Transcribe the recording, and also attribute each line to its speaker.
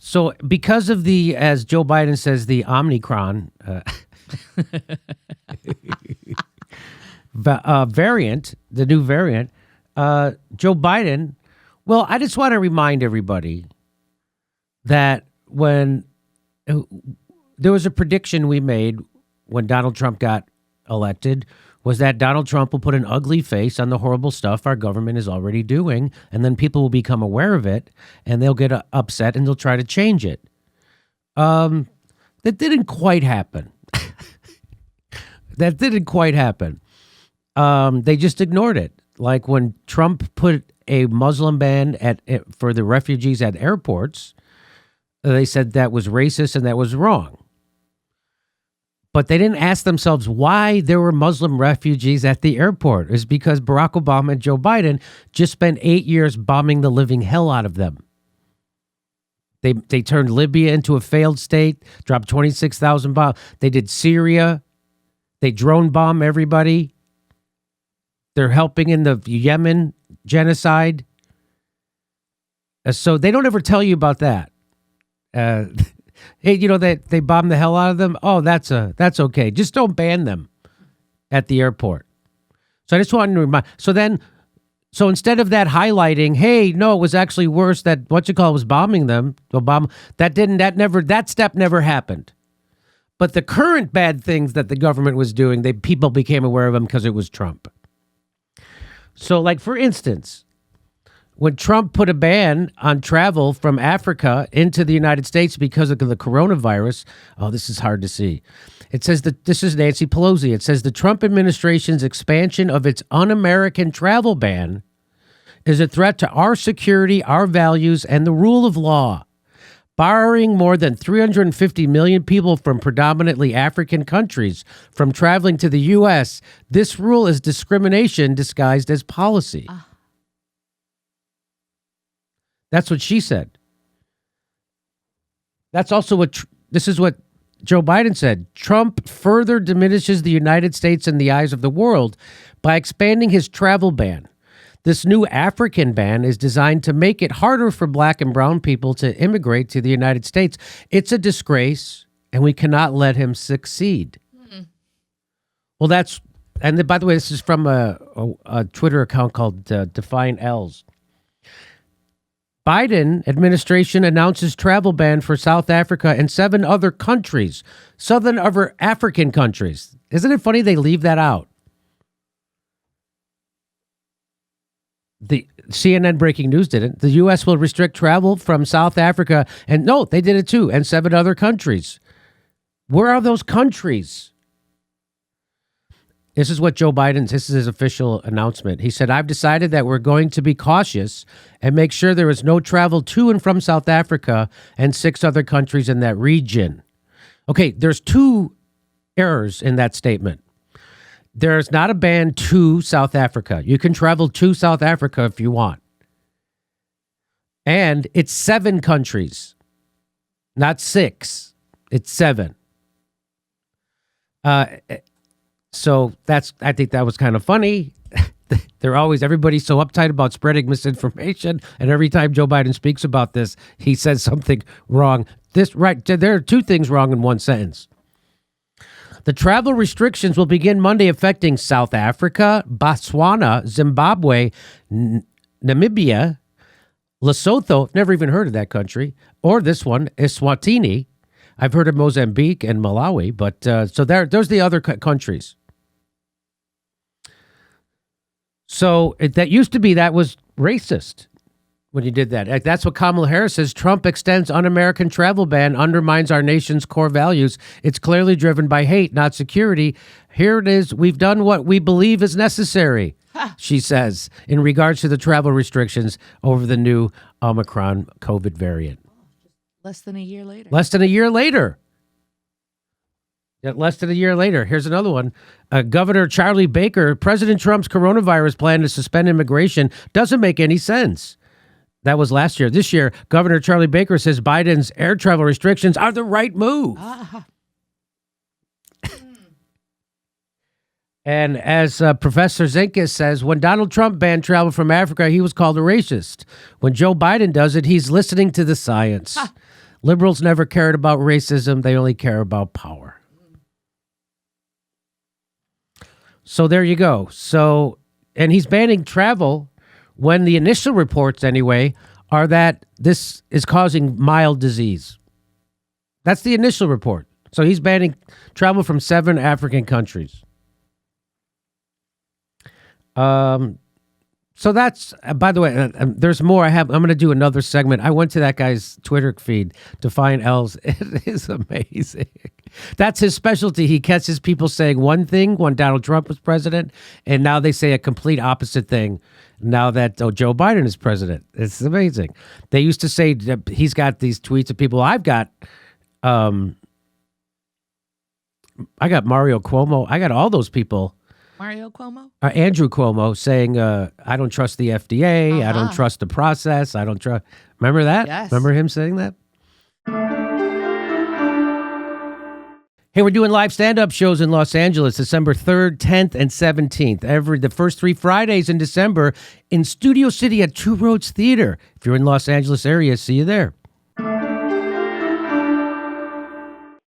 Speaker 1: So because of the, as Joe Biden says, the Omicron variant, the new variant, Joe Biden, well, I just want to remind everybody that when there was a prediction we made when Donald Trump got elected, was that Donald Trump will put an ugly face on the horrible stuff our government is already doing, and then people will become aware of it, and they'll get upset, and they'll try to change it. That didn't quite happen. That didn't quite happen. They just ignored it. Like when Trump put a Muslim ban for the refugees at airports, they said that was racist and that was wrong. But they didn't ask themselves why there were Muslim refugees at the airport. It's because Barack Obama and Joe Biden just spent 8 years bombing the living hell out of them. They turned Libya into a failed state, dropped 26,000 bombs. They did Syria. They drone bomb everybody. They're helping in the Yemen genocide. So they don't ever tell you about that. Hey, you know that they bombed the hell out of them? Oh, that's okay. Just don't ban them at the airport. So I just wanted to remind. So instead of that highlighting, hey, no, it was actually worse that was bombing them. Obama, that step never happened. But the current bad things that the government was doing, people became aware of them because it was Trump. So, like for instance, when Trump put a ban on travel from Africa into the United States because of the coronavirus, oh, this is hard to see. It says that this is Nancy Pelosi. It says the Trump administration's expansion of its un-American travel ban is a threat to our security, our values, and the rule of law. Barring more than 350 million people from predominantly African countries from traveling to the U.S., this rule is discrimination disguised as policy. That's what she said. That's also this is what Joe Biden said. Trump further diminishes the United States in the eyes of the world by expanding his travel ban. This new African ban is designed to make it harder for black and brown people to immigrate to the United States. It's a disgrace, and we cannot let him succeed. Well, and by the way, this is from a Twitter account called Define L's. Biden administration announces travel ban for South Africa and 7 other countries, southern other African countries. Isn't it funny they leave that out? The CNN breaking news didn't. The U.S. will restrict travel from South Africa, and no, they did it too, and 7 other countries. Where are those countries? This is his official announcement. He said, I've decided that we're going to be cautious and make sure there is no travel to and from South Africa and 6 other countries in that region. Okay, there's 2 errors in that statement. There's not a ban to South Africa. You can travel to South Africa if you want. And it's 7 countries, not 6. It's 7. So I think that was kind of funny. Everybody's so uptight about spreading misinformation. And every time Joe Biden speaks about this, he says something wrong. There are 2 things wrong in one sentence. The travel restrictions will begin Monday, affecting South Africa, Botswana, Zimbabwe, Namibia, Lesotho. Never even heard of that country. Or this one, Eswatini. I've heard of Mozambique and Malawi, but so those are the other countries. So that used to be, that was racist when you did that. That's what Kamala Harris says. Trump extends un-American travel ban, undermines our nation's core values. It's clearly driven by hate, not security. Here it is. We've done what we believe is necessary, she says, in regards to the travel restrictions over the new Omicron COVID variant.
Speaker 2: Less than a year later.
Speaker 1: Less than a year later. Here's another one. Governor Charlie Baker, President Trump's coronavirus plan to suspend immigration doesn't make any sense. That was last year. This year, Governor Charlie Baker says Biden's air travel restrictions are the right move. And as Professor Zinkis says, when Donald Trump banned travel from Africa, he was called a racist. When Joe Biden does it, he's listening to the science. Liberals never cared about racism. They only care about power. So there you go. So, and he's banning travel when the initial reports, anyway, are that this is causing mild disease. That's the initial report. So he's banning travel from 7 African countries. So that's, by the way, there's more. I'm going to do another segment. I went to that guy's Twitter feed to find L's. It is amazing. That's his specialty. He catches people saying one thing when Donald Trump was president, and now they say a complete opposite thing now that Joe Biden is president. It's amazing. They used to say that he's got these tweets of people. I got Mario Cuomo. I got all those people.
Speaker 2: Mario Cuomo?
Speaker 1: Andrew Cuomo saying, I don't trust the FDA. I don't trust the process. I don't trust. Remember that?
Speaker 2: Yes.
Speaker 1: Remember him saying that? Hey, we're doing live stand-up shows in Los Angeles, December 3rd, 10th, and 17th. The first 3 Fridays in December in Studio City at Two Roads Theater. If you're in Los Angeles area, see you there.